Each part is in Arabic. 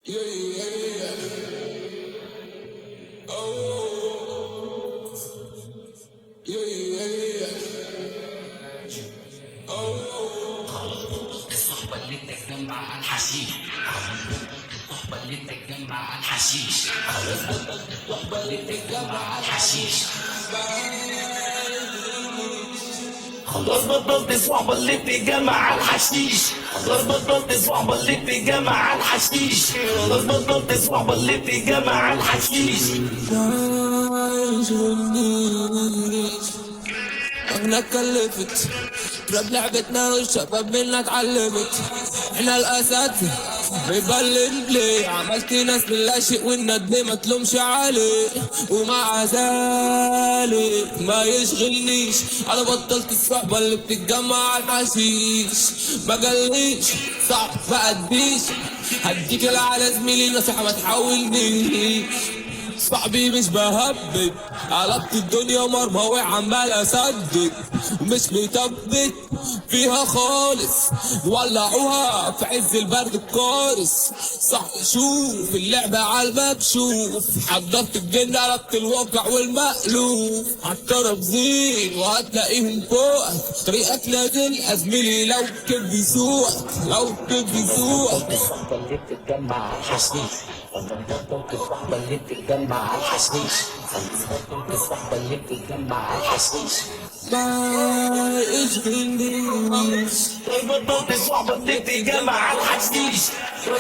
Yeah, yeah, yeah. Oh, yeah, yeah, yeah. Oh. الصحبة اللي تجمع على الحشيش، الصحبة اللي تجمع على الحشيش، الصحبة اللي تجمع على الحشيش. خلاص بطلت صعبة اللي بتجمع على الحشيش، خلاص بطلت صعبة اللي بتجمع على الحشيش، خلاص بطلت صعبة اللي بتجمع على الحشيش. احنا كلفت راب لعبتنا والشباب منا اتعلمت، احنا الاساتذة بيبلد ليه عملت ناس من لا شيء والندم ما تلومش عليه، ومع ذلك ما يشغلنيش انا بطلت الصحبة اللي بتتجمع على الحشيش. ما قاليش صعب ما اديش، هديك على زميلي نصيحة ما تحاولنيش. صاحبي مش بهبد قلبت الدنيا مرمى وعمال اصدق، ومش متبت فيها خالص ولعوها في عز البرد القارس. صاحبي شوف اللعبة على المكشوف، حضرت الجن قلبت الواقع والمألوف، هتطرب زين وهتلاقيهم فوقك طريقك نازل ازميلي لو كيف بيسوقك لو كيف بيسوقك. الصحبة اللي بتتجمع على الحشيش، الصحبة اللي بتتجمع على الحشيش، الصحبة اللي بتتجمع على الحشيش. ما يشغلنيش بطلت الصحبة اللي بتتجمع على الحشيش،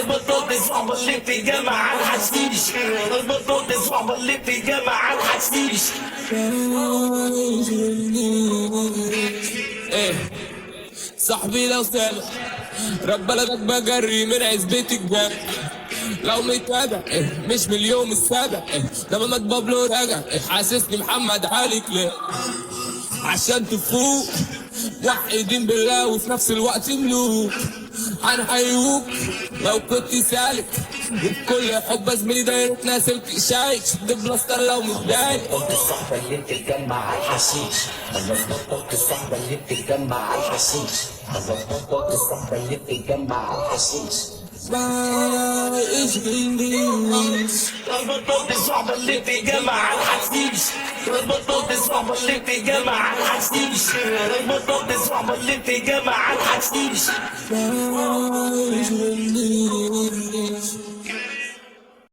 بطلت الصحبة اللي بتتجمع على الحشيش، بطلت الصحبة اللي بتتجمع على الحشيش. ما يشغلنيش ايه صاحبي لو سامع رب بلدك بجري من عزبة الجامع، لو متابع مش من اليوم السابع لما مات بابلو راجع حاسسني محمد علي كلاب. عشان تفوق وحيدين بالله وفي نفس الوقت ملوك، هنحيوك لو كنت سالك وبكل حب زميلي دايرتنا سلك شايك شد بلاستر لو متضايق. بطلت الصحبة اللي بتتجمع على الحشيش، بطلت الصحبة اللي بتتجمع على الحشيش، بطلت الصحبة اللي بتتجمع على الحشيش. ما يشغلنيش بطلت الصحبة اللي بتتجمع على الحشيش، بطلت الصحبة اللي بتتجمع على الحشيش، بطلت الصحبة اللي بتتجمع على الحشيش. ما يشغلنيش